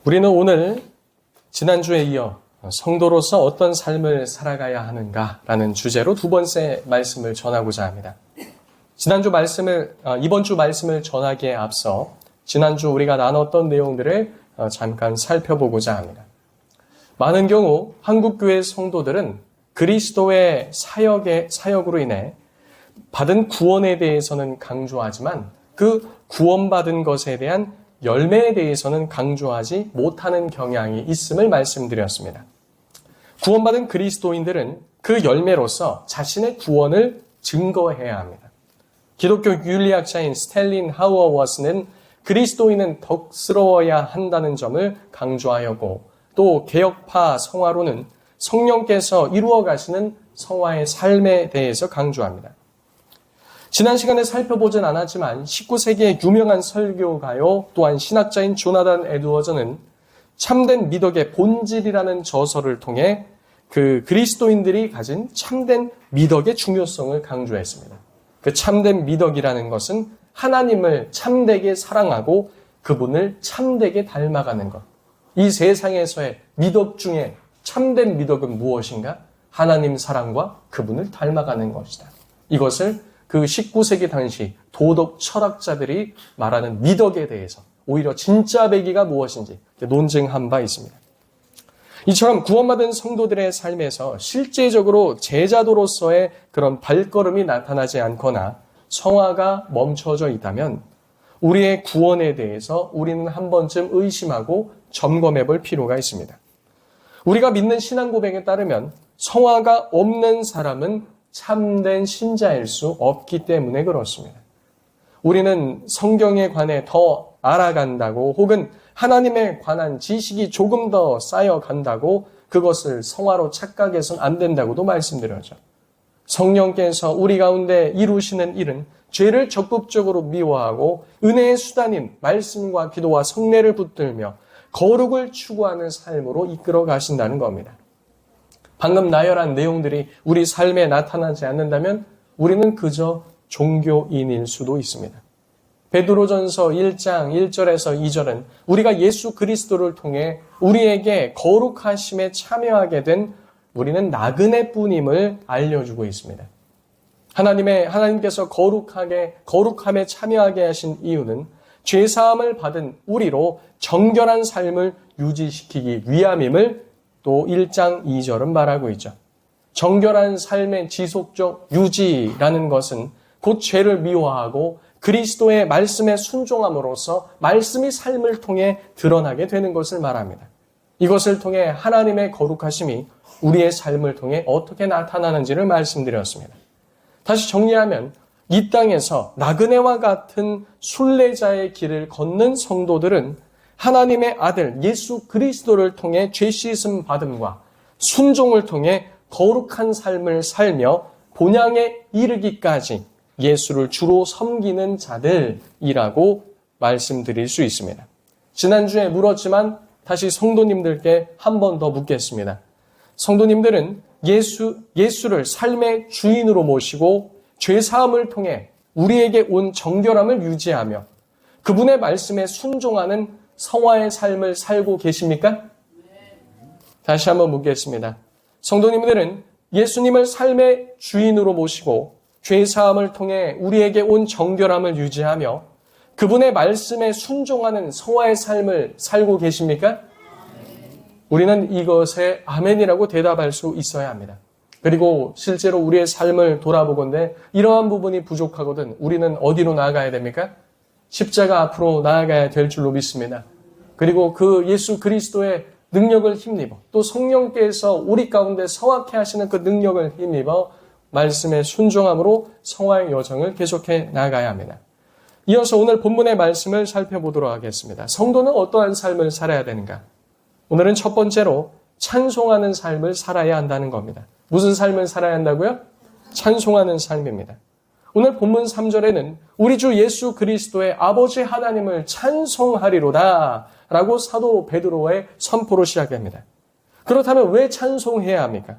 우리는 오늘 지난주에 이어 성도로서 어떤 삶을 살아가야 하는가라는 주제로 두 번째 말씀을 전하고자 합니다. 이번 주 말씀을 전하기에 앞서 지난주 우리가 나눴던 내용들을 잠깐 살펴보고자 합니다. 많은 경우 한국교회 성도들은 그리스도의 사역으로 인해 받은 구원에 대해서는 강조하지만 그 구원받은 것에 대한 열매에 대해서는 강조하지 못하는 경향이 있음을 말씀드렸습니다. 구원받은 그리스도인들은 그 열매로서 자신의 구원을 증거해야 합니다. 기독교 윤리학자인 스탠리 하우어워스는 그리스도인은 덕스러워야 한다는 점을 강조하였고, 또 개혁파 성화로는 성령께서 이루어 가시는 성화의 삶에 대해서 강조합니다. 지난 시간에 살펴보진 않았지만 19세기의 유명한 설교가요, 또한 신학자인 조나단 에드워즈는 참된 미덕의 본질이라는 저서를 통해 그 그리스도인들이 가진 참된 미덕의 중요성을 강조했습니다. 그 참된 미덕이라는 것은 하나님을 참되게 사랑하고 그분을 참되게 닮아가는 것. 이 세상에서의 미덕 중에 참된 미덕은 무엇인가? 하나님 사랑과 그분을 닮아가는 것이다. 이것을 그 19세기 당시 도덕 철학자들이 말하는 미덕에 대해서 오히려 진짜 배기가 무엇인지 논증한 바 있습니다. 이처럼 구원받은 성도들의 삶에서 실제적으로 제자도로서의 그런 발걸음이 나타나지 않거나 성화가 멈춰져 있다면 우리의 구원에 대해서 우리는 한 번쯤 의심하고 점검해 볼 필요가 있습니다. 우리가 믿는 신앙 고백에 따르면 성화가 없는 사람은 참된 신자일 수 없기 때문에 그렇습니다. 우리는 성경에 관해 더 알아간다고 혹은 하나님에 관한 지식이 조금 더 쌓여간다고 그것을 성화로 착각해서는 안 된다고도 말씀드렸죠. 성령께서 우리 가운데 이루시는 일은 죄를 적극적으로 미워하고 은혜의 수단인 말씀과 기도와 성례를 붙들며 거룩을 추구하는 삶으로 이끌어 가신다는 겁니다. 방금 나열한 내용들이 우리 삶에 나타나지 않는다면 우리는 그저 종교인일 수도 있습니다. 베드로전서 1장 1절에서 2절은 우리가 예수 그리스도를 통해 우리에게 거룩하심에 참여하게 된 우리는 나그네 뿐임을 알려주고 있습니다. 하나님께서 거룩함에 참여하게 하신 이유는 죄사함을 받은 우리로 정결한 삶을 유지시키기 위함임을 또 1장 2절은 말하고 있죠. 정결한 삶의 지속적 유지라는 것은 곧 죄를 미워하고 그리스도의 말씀에 순종함으로써 말씀이 삶을 통해 드러나게 되는 것을 말합니다. 이것을 통해 하나님의 거룩하심이 우리의 삶을 통해 어떻게 나타나는지를 말씀드렸습니다. 다시 정리하면 이 땅에서 나그네와 같은 순례자의 길을 걷는 성도들은 하나님의 아들 예수 그리스도를 통해 죄 씻음 받음과 순종을 통해 거룩한 삶을 살며 본향에 이르기까지 예수를 주로 섬기는 자들이라고 말씀드릴 수 있습니다. 지난주에 물었지만 다시 성도님들께 한 번 더 묻겠습니다. 성도님들은 예수를 삶의 주인으로 모시고 죄사함을 통해 우리에게 온 정결함을 유지하며 그분의 말씀에 순종하는 성화의 삶을 살고 계십니까? 다시 한번 묻겠습니다. 성도님들은 예수님을 삶의 주인으로 모시고 죄사함을 통해 우리에게 온 정결함을 유지하며 그분의 말씀에 순종하는 성화의 삶을 살고 계십니까? 우리는 이것에 아멘이라고 대답할 수 있어야 합니다. 그리고 실제로 우리의 삶을 돌아보건대 이러한 부분이 부족하거든 우리는 어디로 나아가야 됩니까? 십자가 앞으로 나아가야 될 줄로 믿습니다. 그리고 그 예수 그리스도의 능력을 힘입어 또 성령께서 우리 가운데 성악해 하시는 그 능력을 힘입어 말씀에 순종함으로 성화의 여정을 계속해 나가야 합니다. 이어서 오늘 본문의 말씀을 살펴보도록 하겠습니다. 성도는 어떠한 삶을 살아야 되는가? 오늘은 첫 번째로 찬송하는 삶을 살아야 한다는 겁니다. 무슨 삶을 살아야 한다고요? 찬송하는 삶입니다. 오늘 본문 3절에는 우리 주 예수 그리스도의 아버지 하나님을 찬송하리로다 라고 사도 베드로의 선포로 시작합니다. 그렇다면 왜 찬송해야 합니까?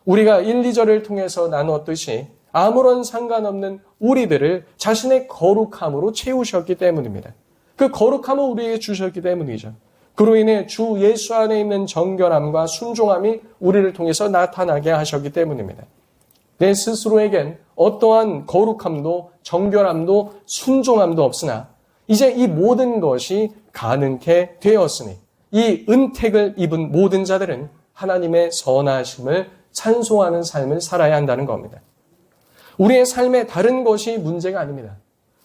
우리가 1, 2절을 통해서 나누었듯이 아무런 상관없는 우리들을 자신의 거룩함으로 채우셨기 때문입니다. 그 거룩함을 우리에게 주셨기 때문이죠. 그로 인해 주 예수 안에 있는 정결함과 순종함이 우리를 통해서 나타나게 하셨기 때문입니다. 내 스스로에겐 어떠한 거룩함도 정결함도 순종함도 없으나 이제 이 모든 것이 가능케 되었으니 이 은택을 입은 모든 자들은 하나님의 선하심을 찬송하는 삶을 살아야 한다는 겁니다. 우리의 삶에 다른 것이 문제가 아닙니다.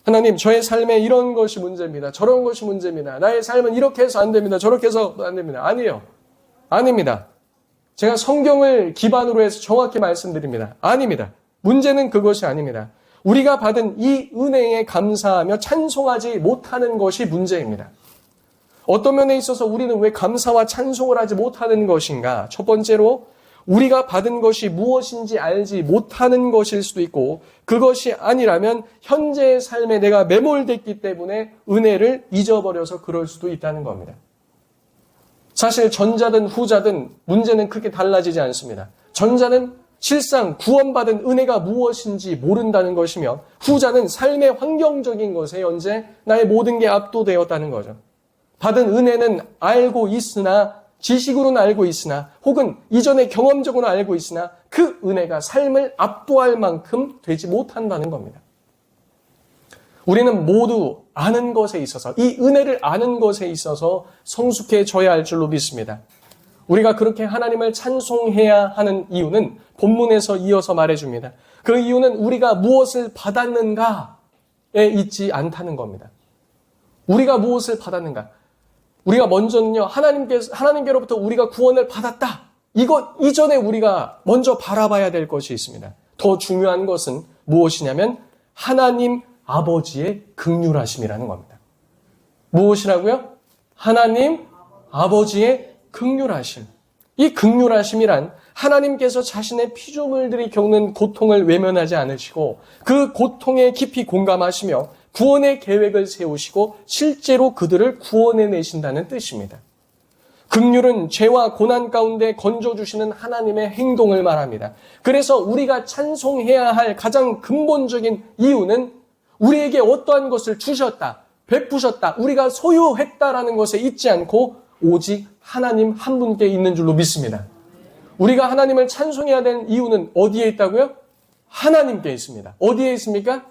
하나님, 저의 삶에 이런 것이 문제입니다. 저런 것이 문제입니다. 나의 삶은 이렇게 해서 안 됩니다. 저렇게 해서 안 됩니다. 아니에요. 아닙니다. 제가 성경을 기반으로 해서 정확히 말씀드립니다. 아닙니다. 문제는 그것이 아닙니다. 우리가 받은 이 은혜에 감사하며 찬송하지 못하는 것이 문제입니다. 어떤 면에 있어서 우리는 왜 감사와 찬송을 하지 못하는 것인가? 첫 번째로 우리가 받은 것이 무엇인지 알지 못하는 것일 수도 있고 그것이 아니라면 현재의 삶에 내가 매몰됐기 때문에 은혜를 잊어버려서 그럴 수도 있다는 겁니다. 사실 전자든 후자든 문제는 크게 달라지지 않습니다. 전자는 실상 구원받은 은혜가 무엇인지 모른다는 것이며 후자는 삶의 환경적인 것에 현재 나의 모든 게 압도되었다는 거죠. 받은 은혜는 알고 있으나 지식으로는 알고 있으나 혹은 이전에 경험적으로 알고 있으나 그 은혜가 삶을 압도할 만큼 되지 못한다는 겁니다. 우리는 모두 아는 것에 있어서 이 은혜를 아는 것에 있어서 성숙해져야 할 줄로 믿습니다. 우리가 그렇게 하나님을 찬송해야 하는 이유는 본문에서 이어서 말해줍니다. 그 이유는 우리가 무엇을 받았는가에 있지 않다는 겁니다. 우리가 무엇을 받았는가? 우리가 먼저는요, 하나님께로부터 우리가 구원을 받았다. 이것 이전에 우리가 먼저 바라봐야 될 것이 있습니다. 더 중요한 것은 무엇이냐면 하나님 아버지의 긍휼하심이라는 겁니다. 무엇이라고요? 하나님 아버지의 긍휼하심. 이 긍휼하심이란 하나님께서 자신의 피조물들이 겪는 고통을 외면하지 않으시고 그 고통에 깊이 공감하시며 구원의 계획을 세우시고 실제로 그들을 구원해 내신다는 뜻입니다. 긍휼은 죄와 고난 가운데 건져주시는 하나님의 행동을 말합니다. 그래서 우리가 찬송해야 할 가장 근본적인 이유는 우리에게 어떠한 것을 주셨다, 베푸셨다, 우리가 소유했다라는 것에 있지 않고 오직 하나님 한 분께 있는 줄로 믿습니다. 우리가 하나님을 찬송해야 되는 이유는 어디에 있다고요? 하나님께 있습니다. 어디에 있습니까?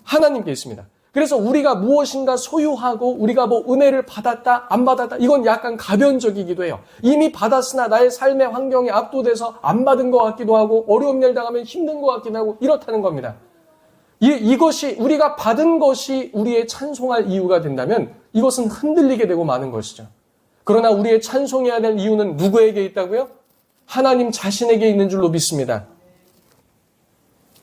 하나님께 있습니다. 그래서 우리가 무엇인가 소유하고 우리가 뭐 은혜를 받았다, 안 받았다, 이건 약간 가변적이기도 해요. 이미 받았으나 나의 삶의 환경에 압도돼서 안 받은 것 같기도 하고 어려운 일 당하면 힘든 것 같기도 하고 이렇다는 겁니다. 이것이 우리가 받은 것이 우리의 찬송할 이유가 된다면 이것은 흔들리게 되고 마는 것이죠. 그러나 우리의 찬송해야 될 이유는 누구에게 있다고요? 하나님 자신에게 있는 줄로 믿습니다.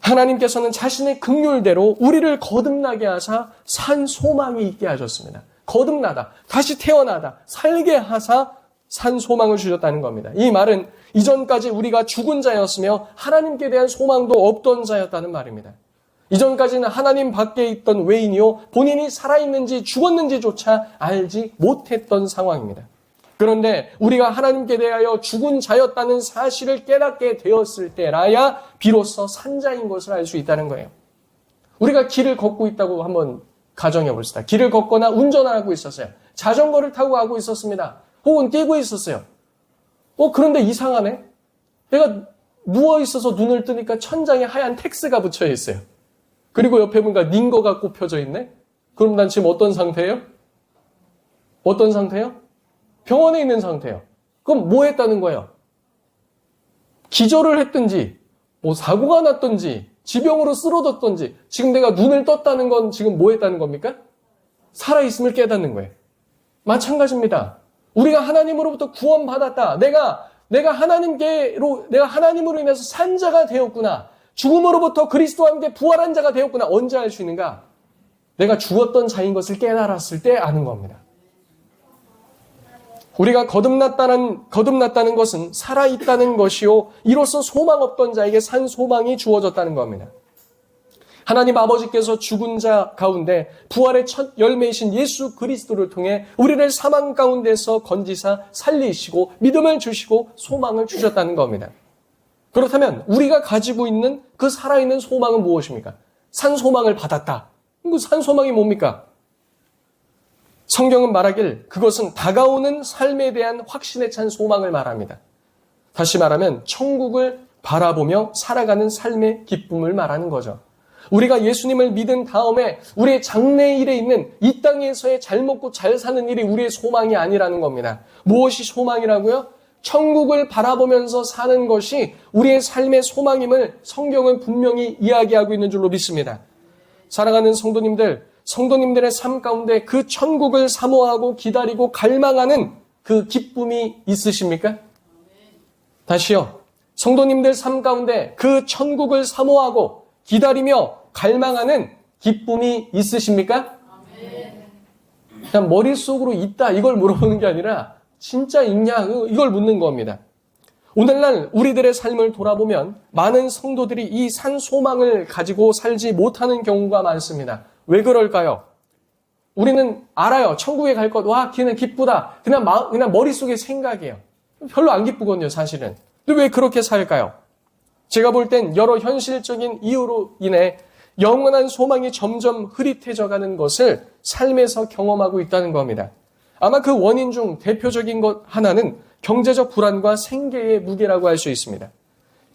하나님께서는 자신의 긍휼대로 우리를 거듭나게 하사 산 소망이 있게 하셨습니다. 거듭나다, 다시 태어나다, 살게 하사 산 소망을 주셨다는 겁니다. 이 말은 이전까지 우리가 죽은 자였으며 하나님께 대한 소망도 없던 자였다는 말입니다. 이전까지는 하나님 밖에 있던 외인이요 본인이 살아있는지 죽었는지조차 알지 못했던 상황입니다. 그런데 우리가 하나님께 대하여 죽은 자였다는 사실을 깨닫게 되었을 때라야 비로소 산자인 것을 알 수 있다는 거예요. 우리가 길을 걷고 있다고 한번 가정해 봅시다. 길을 걷거나 운전을 하고 있었어요. 자전거를 타고 가고 있었습니다. 혹은 뛰고 있었어요. 그런데 이상하네. 내가 누워있어서 눈을 뜨니까 천장에 하얀 텍스가 붙여 있어요. 그리고 옆에 보니까 닌거가 꼽혀져 있네? 그럼 난 지금 어떤 상태예요? 어떤 상태예요? 병원에 있는 상태예요. 그럼 뭐 했다는 거예요? 기절을 했든지, 사고가 났든지, 지병으로 쓰러졌든지, 지금 내가 눈을 떴다는 건 지금 뭐 했다는 겁니까? 살아있음을 깨닫는 거예요. 마찬가지입니다. 우리가 하나님으로부터 구원받았다. 내가 하나님으로 인해서 산 자가 되었구나. 죽음으로부터 그리스도와 함께 부활한 자가 되었구나. 언제 알 수 있는가? 내가 죽었던 자인 것을 깨달았을 때 아는 겁니다. 우리가 거듭났다는 것은 살아있다는 것이요. 이로써 소망 없던 자에게 산 소망이 주어졌다는 겁니다. 하나님 아버지께서 죽은 자 가운데 부활의 첫 열매이신 예수 그리스도를 통해 우리를 사망 가운데서 건지사 살리시고 믿음을 주시고 소망을 주셨다는 겁니다. 그렇다면 우리가 가지고 있는 그 살아있는 소망은 무엇입니까? 산 소망을 받았다. 그 산 소망이 뭡니까? 성경은 말하길 그것은 다가오는 삶에 대한 확신에 찬 소망을 말합니다. 다시 말하면 천국을 바라보며 살아가는 삶의 기쁨을 말하는 거죠. 우리가 예수님을 믿은 다음에 우리의 장래일에 있는 이 땅에서의 잘 먹고 잘 사는 일이 우리의 소망이 아니라는 겁니다. 무엇이 소망이라고요? 천국을 바라보면서 사는 것이 우리의 삶의 소망임을 성경은 분명히 이야기하고 있는 줄로 믿습니다. 사랑하는 성도님들의 삶 가운데 그 천국을 사모하고 기다리고 갈망하는 그 기쁨이 있으십니까? 다시요. 성도님들 삶 가운데 그 천국을 사모하고 기다리며 갈망하는 기쁨이 있으십니까? 그냥 머릿속으로 있다 이걸 물어보는 게 아니라 진짜 있냐 이걸 묻는 겁니다. 오늘날 우리들의 삶을 돌아보면 많은 성도들이 이 산 소망을 가지고 살지 못하는 경우가 많습니다. 왜 그럴까요? 우리는 알아요. 천국에 갈 것. 와, 걔는 기쁘다. 그냥 머릿속에 생각이에요. 별로 안 기쁘거든요, 사실은. 근데 왜 그렇게 살까요? 제가 볼 땐 여러 현실적인 이유로 인해 영원한 소망이 점점 흐릿해져 가는 것을 삶에서 경험하고 있다는 겁니다. 아마 그 원인 중 대표적인 것 하나는 경제적 불안과 생계의 무게라고 할 수 있습니다.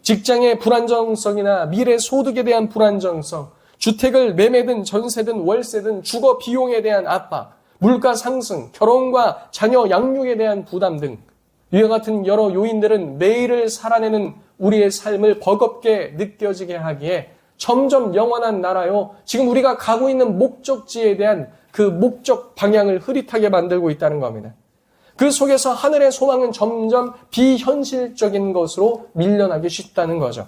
직장의 불안정성이나 미래 소득에 대한 불안정성, 주택을 매매든 전세든 월세든 주거 비용에 대한 압박, 물가 상승, 결혼과 자녀 양육에 대한 부담 등 이와 같은 여러 요인들은 매일을 살아내는 우리의 삶을 버겁게 느껴지게 하기에 점점 영원한 나라요, 지금 우리가 가고 있는 목적지에 대한 그 목적 방향을 흐릿하게 만들고 있다는 겁니다. 그 속에서 하늘의 소망은 점점 비현실적인 것으로 밀려나기 쉽다는 거죠.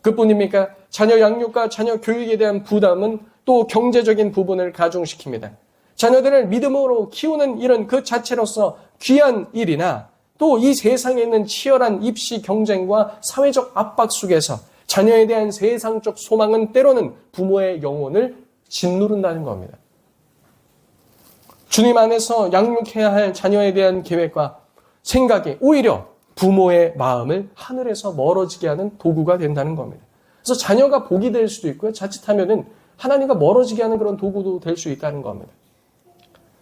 그뿐입니까? 자녀 양육과 자녀 교육에 대한 부담은 또 경제적인 부분을 가중시킵니다. 자녀들을 믿음으로 키우는 일은 그 자체로서 귀한 일이나 또 이 세상에 있는 치열한 입시 경쟁과 사회적 압박 속에서 자녀에 대한 세상적 소망은 때로는 부모의 영혼을 짓누른다는 겁니다. 주님 안에서 양육해야 할 자녀에 대한 계획과 생각이 오히려 부모의 마음을 하늘에서 멀어지게 하는 도구가 된다는 겁니다. 그래서 자녀가 복이 될 수도 있고요. 자칫하면은 하나님과 멀어지게 하는 그런 도구도 될 수 있다는 겁니다.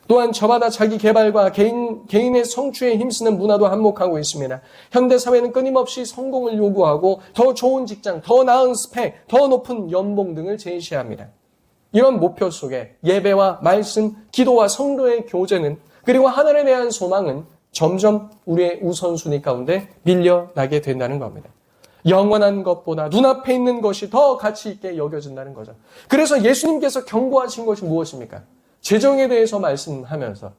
또한 저마다 자기 개발과 개인의 성취에 힘쓰는 문화도 한몫하고 있습니다. 현대사회는 끊임없이 성공을 요구하고 더 좋은 직장, 더 나은 스펙, 더 높은 연봉 등을 제시합니다. 이런 목표 속에 예배와 말씀, 기도와 성도의 교제는 그리고 하늘에 대한 소망은 점점 우리의 우선순위 가운데 밀려나게 된다는 겁니다. 영원한 것보다 눈앞에 있는 것이 더 가치 있게 여겨진다는 거죠. 그래서 예수님께서 경고하신 것이 무엇입니까? 재정에 대해서 말씀하면서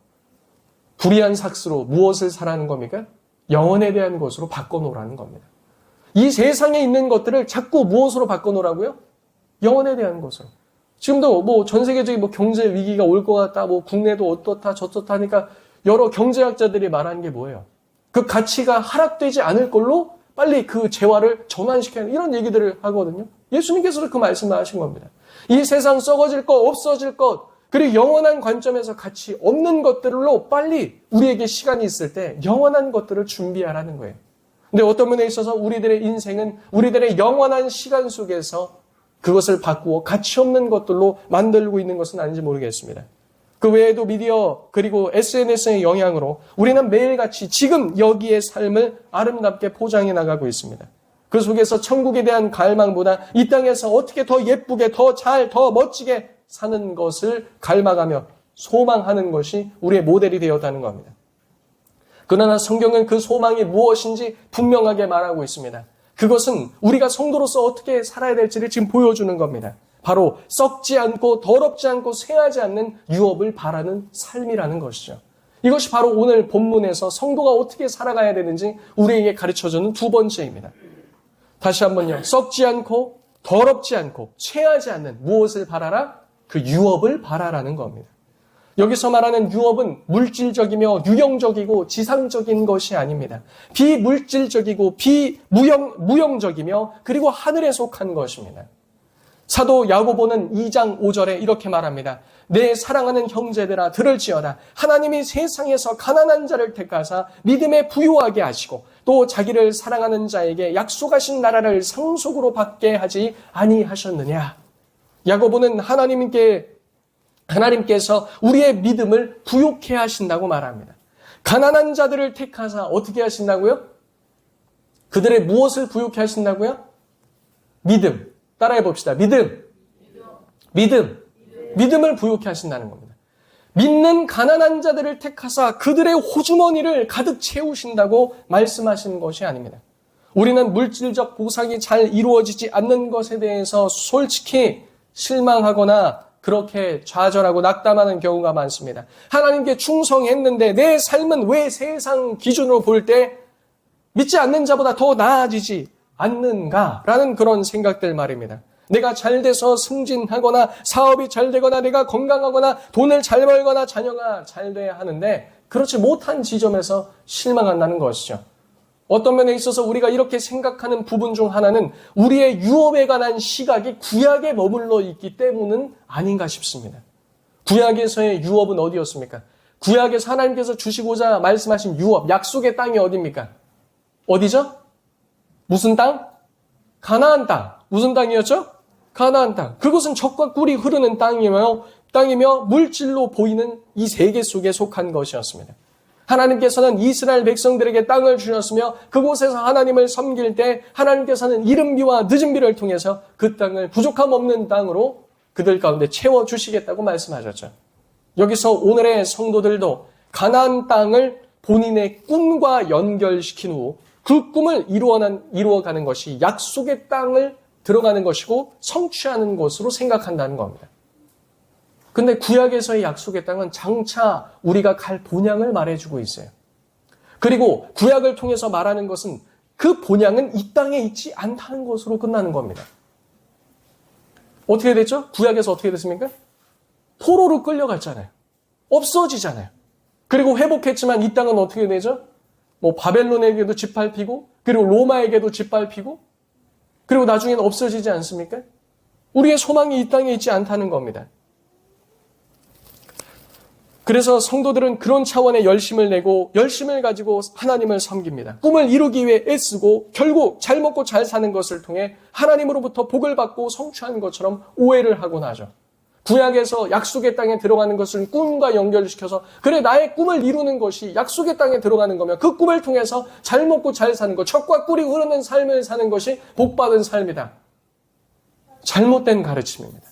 불의한 삭스로 무엇을 사라는 겁니까? 영원에 대한 것으로 바꿔놓으라는 겁니다. 이 세상에 있는 것들을 자꾸 무엇으로 바꿔놓으라고요? 영원에 대한 것으로. 지금도 전 세계적인 경제 위기가 올 것 같다, 국내도 어떻다, 저떻다 하니까 여러 경제학자들이 말하는 게 뭐예요? 그 가치가 하락되지 않을 걸로 빨리 그 재화를 전환시켜야 이런 얘기들을 하거든요. 예수님께서도 그 말씀을 하신 겁니다. 이 세상 썩어질 것, 없어질 것, 그리고 영원한 관점에서 가치 없는 것들로 빨리 우리에게 시간이 있을 때 영원한 것들을 준비하라는 거예요. 근데 어떤 면에 있어서 우리들의 인생은 우리들의 영원한 시간 속에서 그것을 바꾸어 가치 없는 것들로 만들고 있는 것은 아닌지 모르겠습니다. 그 외에도 미디어 그리고 SNS의 영향으로 우리는 매일같이 지금 여기의 삶을 아름답게 포장해 나가고 있습니다. 그 속에서 천국에 대한 갈망보다 이 땅에서 어떻게 더 예쁘게, 더 잘, 더 멋지게 사는 것을 갈망하며 소망하는 것이 우리의 모델이 되었다는 겁니다. 그러나 성경은 그 소망이 무엇인지 분명하게 말하고 있습니다. 그것은 우리가 성도로서 어떻게 살아야 될지를 지금 보여주는 겁니다. 바로 썩지 않고 더럽지 않고 쇠하지 않는 유업을 바라는 삶이라는 것이죠. 이것이 바로 오늘 본문에서 성도가 어떻게 살아가야 되는지 우리에게 가르쳐주는 두 번째입니다. 다시 한번요. 썩지 않고 더럽지 않고 쇠하지 않는 무엇을 바라라? 그 유업을 바라라는 겁니다. 여기서 말하는 유업은 물질적이며 유형적이고 지상적인 것이 아닙니다. 비물질적이고 무형적이며 그리고 하늘에 속한 것입니다. 사도 야고보는 2장 5절에 이렇게 말합니다. 내 사랑하는 형제들아 들을지어다. 하나님이 세상에서 가난한 자를 택하사 믿음에 부유하게 하시고 또 자기를 사랑하는 자에게 약속하신 나라를 상속으로 받게 하지 아니하셨느냐. 야고보는 하나님께 하나님께서 우리의 믿음을 부욕해 하신다고 말합니다. 가난한 자들을 택하사 어떻게 하신다고요? 그들의 무엇을 부욕해 하신다고요? 믿음. 따라해 봅시다. 믿음. 믿음을 부욕해 하신다는 겁니다. 믿는 가난한 자들을 택하사 그들의 호주머니를 가득 채우신다고 말씀하시는 것이 아닙니다. 우리는 물질적 보상이 잘 이루어지지 않는 것에 대해서 솔직히 실망하거나 그렇게 좌절하고 낙담하는 경우가 많습니다. 하나님께 충성했는데 내 삶은 왜 세상 기준으로 볼 때 믿지 않는 자보다 더 나아지지 않는가라는 그런 생각들 말입니다. 내가 잘 돼서 승진하거나 사업이 잘 되거나 내가 건강하거나 돈을 잘 벌거나 자녀가 잘 돼야 하는데 그렇지 못한 지점에서 실망한다는 것이죠. 어떤 면에 있어서 우리가 이렇게 생각하는 부분 중 하나는 우리의 유업에 관한 시각이 구약에 머물러 있기 때문은 아닌가 싶습니다. 구약에서의 유업은 어디였습니까? 구약에서 하나님께서 주시고자 말씀하신 유업, 약속의 땅이 어디입니까? 어디죠? 무슨 땅? 가나안 땅. 무슨 땅이었죠? 가나안 땅. 그것은 젖과 꿀이 흐르는 땅이며 물질로 보이는 이 세계 속에 속한 것이었습니다. 하나님께서는 이스라엘 백성들에게 땅을 주셨으며 그곳에서 하나님을 섬길 때 하나님께서는 이른 비와 늦은 비를 통해서 그 땅을 부족함 없는 땅으로 그들 가운데 채워주시겠다고 말씀하셨죠. 여기서 오늘의 성도들도 가나안 땅을 본인의 꿈과 연결시킨 후 그 꿈을 이루어가는 것이 약속의 땅을 들어가는 것이고 성취하는 것으로 생각한다는 겁니다. 근데 구약에서의 약속의 땅은 장차 우리가 갈 본향을 말해주고 있어요. 그리고 구약을 통해서 말하는 것은 그 본향은 이 땅에 있지 않다는 것으로 끝나는 겁니다. 어떻게 됐죠? 구약에서 어떻게 됐습니까? 포로로 끌려갔잖아요. 없어지잖아요. 그리고 회복했지만 이 땅은 어떻게 되죠? 바벨론에게도 짓밟히고 그리고 로마에게도 짓밟히고 그리고 나중에는 없어지지 않습니까? 우리의 소망이 이 땅에 있지 않다는 겁니다. 그래서 성도들은 그런 차원의 열심을 내고 열심을 가지고 하나님을 섬깁니다. 꿈을 이루기 위해 애쓰고 결국 잘 먹고 잘 사는 것을 통해 하나님으로부터 복을 받고 성취하는 것처럼 오해를 하곤 하죠. 구약에서 약속의 땅에 들어가는 것을 꿈과 연결시켜서 그래 나의 꿈을 이루는 것이 약속의 땅에 들어가는 거면 그 꿈을 통해서 잘 먹고 잘 사는 것, 젖과 꿀이 흐르는 삶을 사는 것이 복받은 삶이다. 잘못된 가르침입니다.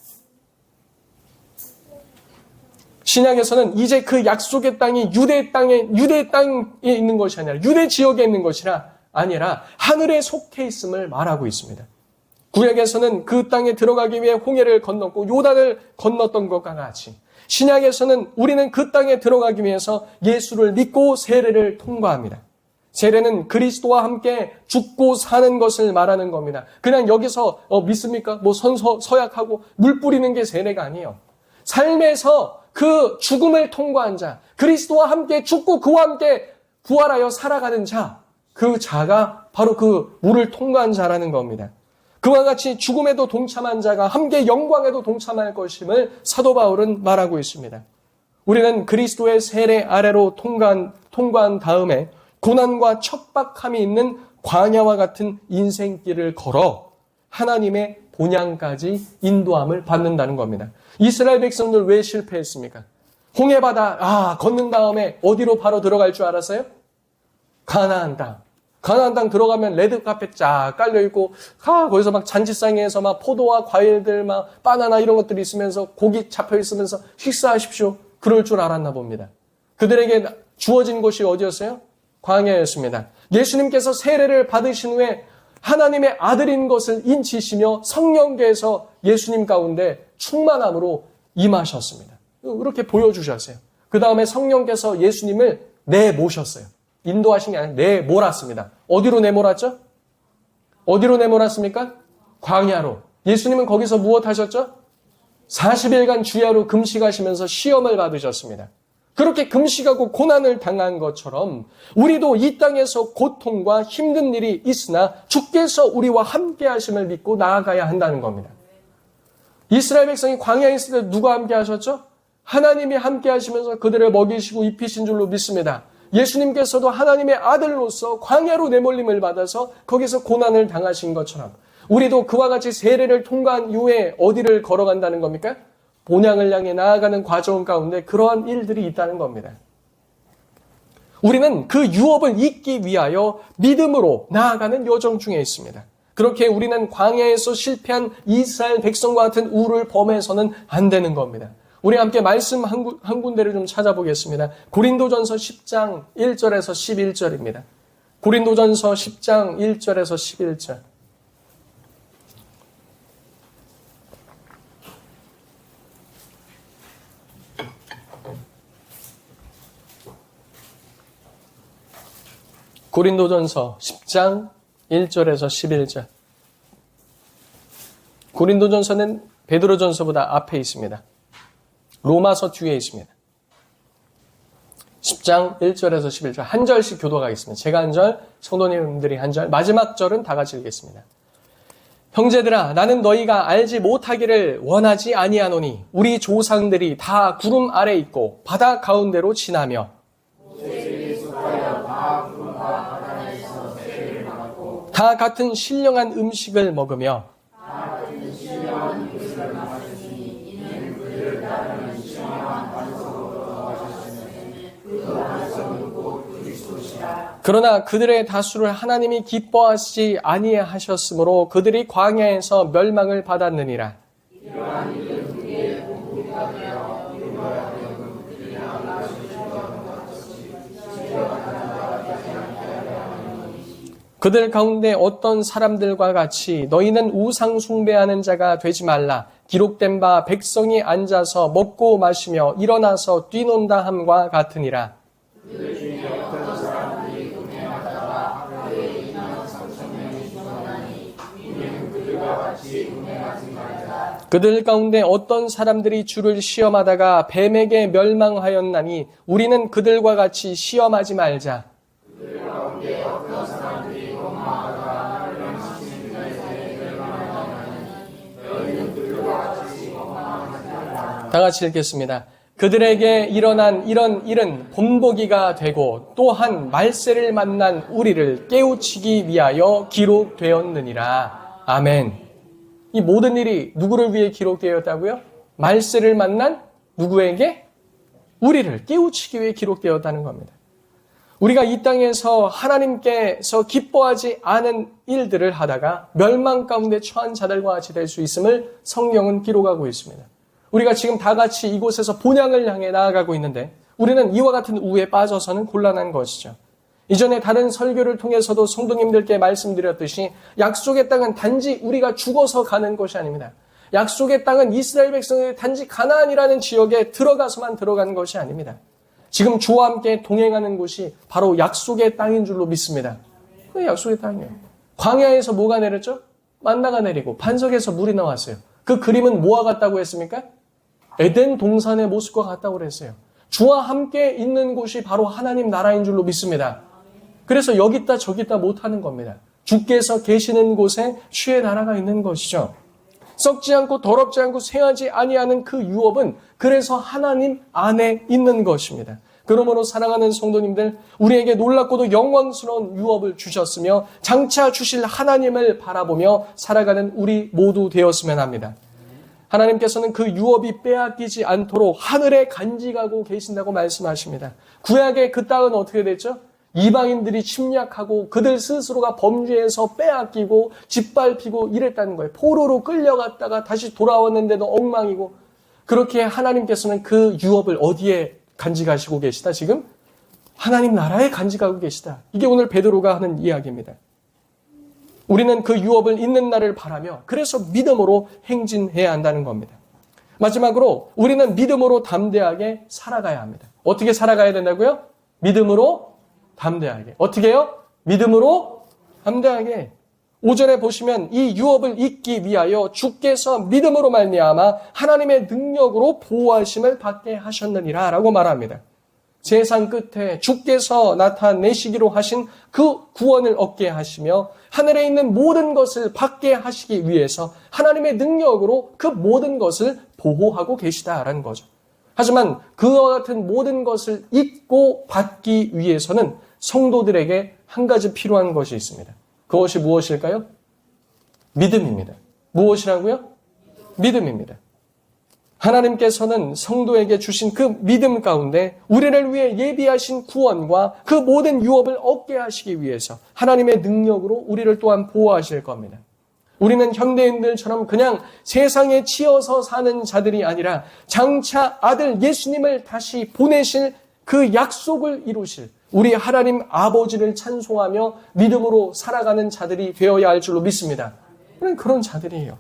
신약에서는 이제 그 약속의 땅이 유대 땅에 있는 것이 아니라 유대 지역에 있는 것이라 아니라 하늘에 속해 있음을 말하고 있습니다. 구약에서는 그 땅에 들어가기 위해 홍해를 건넜고 요단을 건넜던 것과 같이 신약에서는 우리는 그 땅에 들어가기 위해서 예수를 믿고 세례를 통과합니다. 세례는 그리스도와 함께 죽고 사는 것을 말하는 겁니다. 그냥 여기서 믿습니까? 서약하고 물 뿌리는 게 세례가 아니에요. 삶에서 그 죽음을 통과한 자, 그리스도와 함께 죽고 그와 함께 부활하여 살아가는 자, 그 자가 바로 그 물을 통과한 자라는 겁니다. 그와 같이 죽음에도 동참한 자가 함께 영광에도 동참할 것임을 사도 바울은 말하고 있습니다. 우리는 그리스도의 세례 아래로 통과한 다음에 고난과 척박함이 있는 광야와 같은 인생길을 걸어 하나님의 본향까지 인도함을 받는다는 겁니다. 이스라엘 백성들 왜 실패했습니까? 홍해바다 걷는 다음에 어디로 바로 들어갈 줄 알았어요? 가나안 땅. 가나안 땅 들어가면 레드카펫 쫙 깔려있고 거기서 막 잔치상에서 막 포도와 과일들 막 바나나 이런 것들이 있으면서 고기 잡혀있으면서 식사하십시오. 그럴 줄 알았나 봅니다. 그들에게 주어진 곳이 어디였어요? 광야였습니다. 예수님께서 세례를 받으신 후에 하나님의 아들인 것을 인치시며 성령께서 예수님 가운데 충만함으로 임하셨습니다. 이렇게 보여주셨어요. 그 다음에 성령께서 예수님을 내모셨어요. 인도하신 게 아니라 내몰았습니다. 어디로 내몰았죠? 어디로 내몰았습니까? 광야로. 예수님은 거기서 무엇 하셨죠? 40일간 주야로 금식하시면서 시험을 받으셨습니다. 그렇게 금식하고 고난을 당한 것처럼 우리도 이 땅에서 고통과 힘든 일이 있으나 주께서 우리와 함께 하심을 믿고 나아가야 한다는 겁니다. 이스라엘 백성이 광야에 있을 때 누가 함께 하셨죠? 하나님이 함께 하시면서 그들을 먹이시고 입히신 줄로 믿습니다. 예수님께서도 하나님의 아들로서 광야로 내몰림을 받아서 거기서 고난을 당하신 것처럼 우리도 그와 같이 세례를 통과한 이후에 어디를 걸어간다는 겁니까? 본향을 향해 나아가는 과정 가운데 그러한 일들이 있다는 겁니다. 우리는 그 유업을 잇기 위하여 믿음으로 나아가는 여정 중에 있습니다. 그렇게 우리는 광야에서 실패한 이스라엘 백성과 같은 우를 범해서는 안 되는 겁니다. 우리 함께 말씀 한 군데를 좀 찾아보겠습니다. 고린도전서 10장 1절에서 11절입니다. 고린도전서 10장 1절에서 11절. 고린도전서 10장 1절에서 11절. 고린도전서는 베드로전서보다 앞에 있습니다. 로마서 뒤에 있습니다. 10장 1절에서 11절 한 절씩 교도하겠습니다. 제가 한 절, 성도님들이 한 절, 마지막 절은 다 같이 읽겠습니다. 형제들아, 나는 너희가 알지 못하기를 원하지 아니하노니 우리 조상들이 다 구름 아래 있고 바다 가운데로 지나며 다 같은 신령한 음식을 먹으며 그러나 그들의 다수를 하나님이 기뻐하시지 아니하셨으므로 그들이 광야에서 멸망을 받았느니라. 그들 가운데 어떤 사람들과 같이 너희는 우상 숭배하는 자가 되지 말라. 기록된 바 백성이 앉아서 먹고 마시며 일어나서 뛰논다 함과 같으니라. 그들 가운데 어떤 사람들이 주를 시험하다가 뱀에게 멸망하였나니 우리는 그들과 같이 시험하지 말자. 다 같이 읽겠습니다. 그들에게 일어난 이런 일은 본보기가 되고 또한 말세를 만난 우리를 깨우치기 위하여 기록되었느니라. 아멘. 이 모든 일이 누구를 위해 기록되었다고요? 말세를 만난 누구에게? 우리를 깨우치기 위해 기록되었다는 겁니다. 우리가 이 땅에서 하나님께서 기뻐하지 않은 일들을 하다가 멸망 가운데 처한 자들과 같이 될 수 있음을 성경은 기록하고 있습니다. 우리가 지금 다 같이 이곳에서 본향을 향해 나아가고 있는데 우리는 이와 같은 우에 빠져서는 곤란한 것이죠. 이전에 다른 설교를 통해서도 성도님들께 말씀드렸듯이 약속의 땅은 단지 우리가 죽어서 가는 것이 아닙니다. 약속의 땅은 이스라엘 백성이 단지 가나안이라는 지역에 들어가서만 들어가는 것이 아닙니다. 지금 주와 함께 동행하는 곳이 바로 약속의 땅인 줄로 믿습니다. 그게 약속의 땅이에요. 광야에서 뭐가 내렸죠? 만나가 내리고 반석에서 물이 나왔어요. 그 그림은 뭐와 같다고 했습니까? 에덴 동산의 모습과 같다고 그랬어요. 주와 함께 있는 곳이 바로 하나님 나라인 줄로 믿습니다. 그래서 여기 있다 저기 있다 못하는 겁니다. 주께서 계시는 곳에 주의 나라가 있는 것이죠. 썩지 않고 더럽지 않고 쇠하지 아니하는 그 유업은 그래서 하나님 안에 있는 것입니다. 그러므로 사랑하는 성도님들, 우리에게 놀랍고도 영광스러운 유업을 주셨으며 장차 주실 하나님을 바라보며 살아가는 우리 모두 되었으면 합니다. 하나님께서는 그 유업이 빼앗기지 않도록 하늘에 간직하고 계신다고 말씀하십니다. 구약의 그 땅은 어떻게 됐죠? 이방인들이 침략하고 그들 스스로가 범죄해서 빼앗기고 짓밟히고 이랬다는 거예요. 포로로 끌려갔다가 다시 돌아왔는데도 엉망이고, 그렇게 하나님께서는 그 유업을 어디에 간직하시고 계시다? 지금 하나님 나라에 간직하고 계시다. 이게 오늘 베드로가 하는 이야기입니다. 우리는 그 유업을 있는 날을 바라며 그래서 믿음으로 행진해야 한다는 겁니다. 마지막으로 우리는 믿음으로 담대하게 살아가야 합니다. 어떻게 살아가야 된다고요? 믿음으로 담대하게. 어떻게 해요? 믿음으로 담대하게. 5절에 보시면 이 유업을 잇기 위하여 주께서 믿음으로 말미암아 하나님의 능력으로 보호하심을 받게 하셨느니라 라고 말합니다. 세상 끝에 주께서 나타내시기로 하신 그 구원을 얻게 하시며 하늘에 있는 모든 것을 받게 하시기 위해서 하나님의 능력으로 그 모든 것을 보호하고 계시다라는 거죠. 하지만 그와 같은 모든 것을 잊고 받기 위해서는 성도들에게 한 가지 필요한 것이 있습니다. 그것이 무엇일까요? 믿음입니다. 무엇이라고요? 믿음입니다. 하나님께서는 성도에게 주신 그 믿음 가운데 우리를 위해 예비하신 구원과 그 모든 유업을 얻게 하시기 위해서 하나님의 능력으로 우리를 또한 보호하실 겁니다. 우리는 현대인들처럼 그냥 세상에 치여서 사는 자들이 아니라 장차 아들 예수님을 다시 보내실 그 약속을 이루실 우리 하나님 아버지를 찬송하며 믿음으로 살아가는 자들이 되어야 할 줄로 믿습니다. 우리는 그런 자들이에요.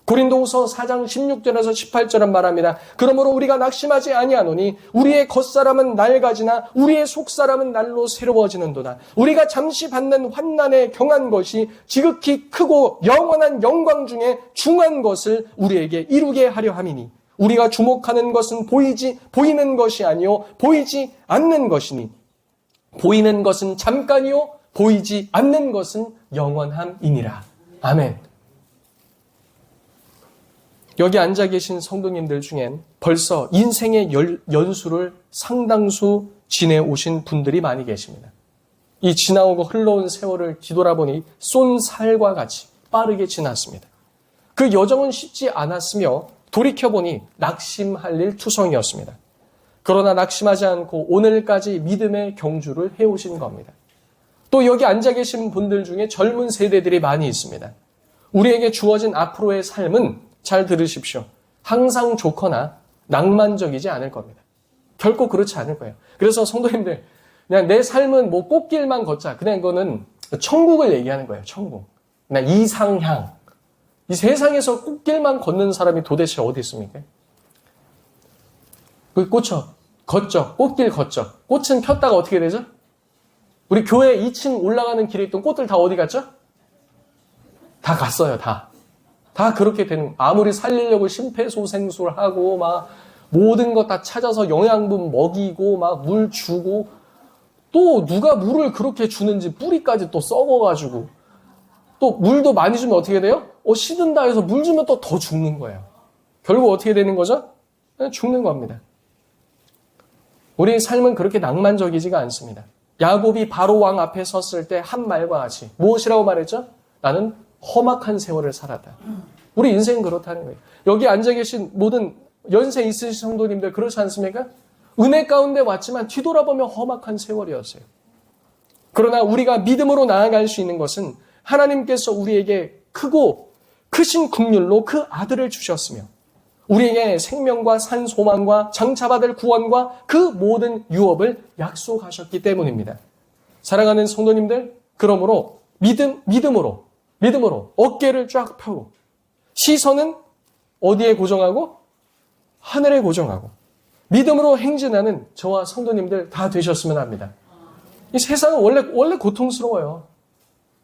고린도후서 4장 16절에서 18절은 말합니다. 그러므로 우리가 낙심하지 아니하노니 우리의 겉사람은 낡아지나 우리의 속사람은 날로 새로워지는도다. 우리가 잠시 받는 환난에 경한 것이 지극히 크고 영원한 영광 중에 중한 것을 우리에게 이루게 하려 함이니 우리가 주목하는 것은 보이는 것이 아니요 보이지 않는 것이니 보이는 것은 잠깐이요 보이지 않는 것은 영원함이니라. 아멘. 여기 앉아 계신 성도님들 중엔 벌써 인생의 연수를 상당수 지내오신 분들이 많이 계십니다. 이 지나오고 흘러온 세월을 뒤돌아보니 쏜 살과 같이 빠르게 지났습니다. 그 여정은 쉽지 않았으며 돌이켜보니 낙심할 일 투성이었습니다. 그러나 낙심하지 않고 오늘까지 믿음의 경주를 해오신 겁니다. 또 여기 앉아 계신 분들 중에 젊은 세대들이 많이 있습니다. 우리에게 주어진 앞으로의 삶은 잘 들으십시오. 항상 좋거나 낭만적이지 않을 겁니다. 결코 그렇지 않을 거예요. 그래서 성도님들, 그냥 내 삶은 뭐 꽃길만 걷자. 그냥 이거는 천국을 얘기하는 거예요. 천국. 그냥 이상향. 이 세상에서 꽃길만 걷는 사람이 도대체 어디 있습니까? 그 걷죠. 꽃길 걷죠. 꽃은 폈다가 어떻게 되죠? 우리 교회 2층 올라가는 길에 있던 꽃들 다 어디 갔죠? 다 갔어요. 다 그렇게 되는, 아무리 살리려고 심폐소생술 하고, 막, 모든 것 다 찾아서 영양분 먹이고, 막, 물 주고, 또 누가 물을 그렇게 주는지 뿌리까지 또 썩어가지고, 또 물도 많이 주면 어떻게 돼요? 시든다 해서 물 주면 또 더 죽는 거예요. 결국 어떻게 되는 거죠? 그냥 죽는 겁니다. 우리의 삶은 그렇게 낭만적이지가 않습니다. 야곱이 바로 왕 앞에 섰을 때 한 말과 같이, 무엇이라고 말했죠? 나는 험악한 세월을 살았다. 우리 인생은 그렇다는 거예요. 여기 앉아 계신 모든 연세 있으신 성도님들 그렇지 않습니까? 은혜 가운데 왔지만 뒤돌아보면 험악한 세월이었어요. 그러나 우리가 믿음으로 나아갈 수 있는 것은 하나님께서 우리에게 크고 크신 긍휼로 그 아들을 주셨으며 우리에게 생명과 산 소망과 장차받을 구원과 그 모든 유업을 약속하셨기 때문입니다. 사랑하는 성도님들, 그러므로 믿음으로 어깨를 쫙 펴고 시선은 어디에 고정하고? 하늘에 고정하고 믿음으로 행진하는 저와 성도님들 다 되셨으면 합니다. 이 세상은 원래 고통스러워요.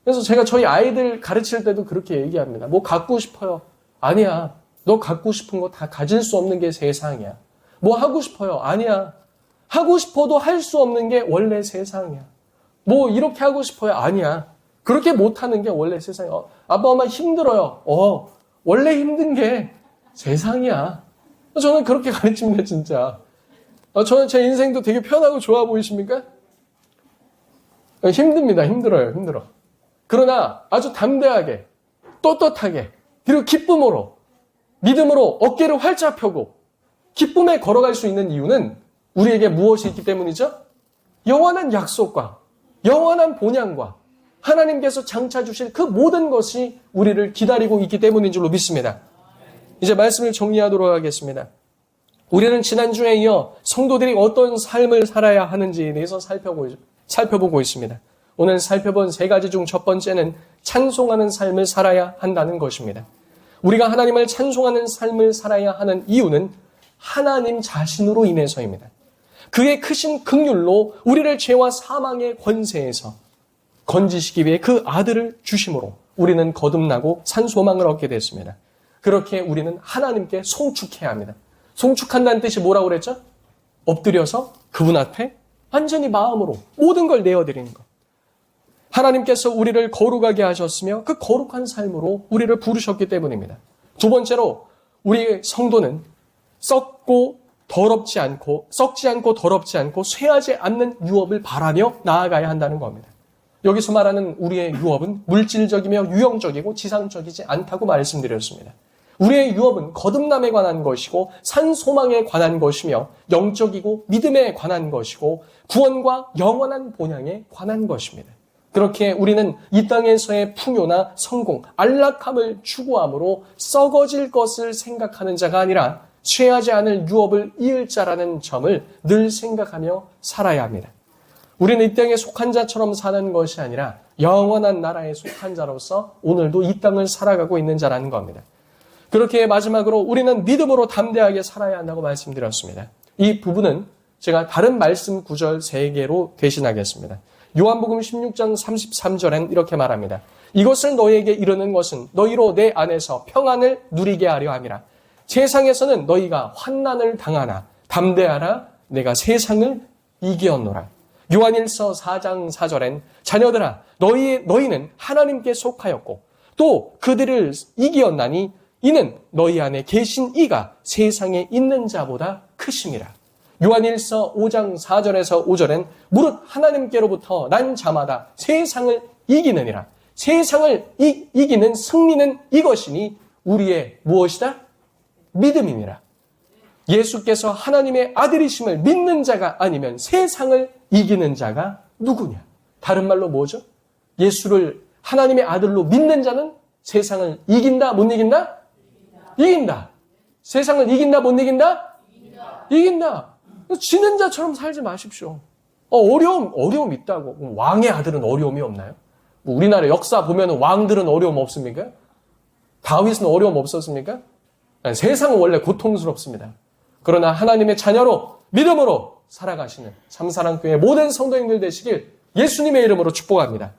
그래서 제가 저희 아이들 가르칠 때도 그렇게 얘기합니다. 뭐 갖고 싶어요? 아니야. 너 갖고 싶은 거 다 가질 수 없는 게 세상이야. 뭐 하고 싶어요? 아니야. 하고 싶어도 할 수 없는 게 원래 세상이야. 뭐 이렇게 하고 싶어요? 아니야. 그렇게 못하는 게 원래 세상이야. 아빠 엄마 힘들어요. 원래 힘든 게 세상이야. 저는 그렇게 가르칩니다, 진짜. 저는 제 인생도 되게 편하고 좋아 보이십니까? 힘듭니다. 힘들어. 그러나 아주 담대하게, 떳떳하게, 그리고 기쁨으로, 믿음으로 어깨를 활짝 펴고 기쁨에 걸어갈 수 있는 이유는 우리에게 무엇이 있기 때문이죠? 영원한 약속과 영원한 본향과 하나님께서 장차 주실 그 모든 것이 우리를 기다리고 있기 때문인 줄로 믿습니다. 이제 말씀을 정리하도록 하겠습니다. 우리는 지난주에 이어 성도들이 어떤 삶을 살아야 하는지에 대해서 살펴보고 있습니다. 오늘 살펴본 세 가지 중 첫 번째는 찬송하는 삶을 살아야 한다는 것입니다. 우리가 하나님을 찬송하는 삶을 살아야 하는 이유는 하나님 자신으로 인해서입니다. 그의 크신 긍휼로 우리를 죄와 사망의 권세에서 건지시기 위해 그 아들을 주심으로 우리는 거듭나고 산 소망을 얻게 됐습니다. 그렇게 우리는 하나님께 송축해야 합니다. 송축한다는 뜻이 뭐라고 그랬죠? 엎드려서 그분 앞에 완전히 마음으로 모든 걸 내어드리는 것. 하나님께서 우리를 거룩하게 하셨으며 그 거룩한 삶으로 우리를 부르셨기 때문입니다. 두 번째로 우리 성도는 썩지 않고 더럽지 않고 쇠하지 않는 유업을 바라며 나아가야 한다는 겁니다. 여기서 말하는 우리의 유업은 물질적이며 유형적이고 지상적이지 않다고 말씀드렸습니다. 우리의 유업은 거듭남에 관한 것이고 산소망에 관한 것이며 영적이고 믿음에 관한 것이고 구원과 영원한 본향에 관한 것입니다. 그렇게 우리는 이 땅에서의 풍요나 성공, 안락함을 추구함으로 썩어질 것을 생각하는 자가 아니라 취하지 않을 유업을 이을 자라는 점을 늘 생각하며 살아야 합니다. 우리는 이 땅에 속한 자처럼 사는 것이 아니라 영원한 나라에 속한 자로서 오늘도 이 땅을 살아가고 있는 자라는 겁니다. 그렇게 마지막으로 우리는 믿음으로 담대하게 살아야 한다고 말씀드렸습니다. 이 부분은 제가 다른 말씀 구절 3개로 대신하겠습니다. 요한복음 16장 33절엔 이렇게 말합니다. 이것을 너희에게 이르는 것은 너희로 내 안에서 평안을 누리게 하려 함이라. 세상에서는 너희가 환난을 당하나 담대하라 내가 세상을 이기었노라. 요한일서 4장 4절엔 자녀들아 너희는 하나님께 속하였고 또 그들을 이기었나니 이는 너희 안에 계신 이가 세상에 있는 자보다 크심이라. 요한일서 5장 4절에서 5절엔 무릇 하나님께로부터 난 자마다 세상을 이기느니라. 세상을 이기는 승리는 이것이니 우리의 무엇이다? 믿음이니라. 예수께서 하나님의 아들이심을 믿는 자가 아니면 세상을 이기는 자가 누구냐? 다른 말로 뭐죠? 예수를 하나님의 아들로 믿는 자는 세상을 이긴다, 못 이긴다? 이긴다. 세상을 이긴다, 못 이긴다? 이긴다. 지는 자처럼 살지 마십시오. 어려움 있다고. 왕의 아들은 어려움이 없나요? 우리나라 역사 보면 왕들은 어려움 없습니까? 다윗은 어려움 없었습니까? 세상은 원래 고통스럽습니다. 그러나 하나님의 자녀로 믿음으로 살아가시는 참사랑교회 모든 성도님들 되시길 예수님의 이름으로 축복합니다.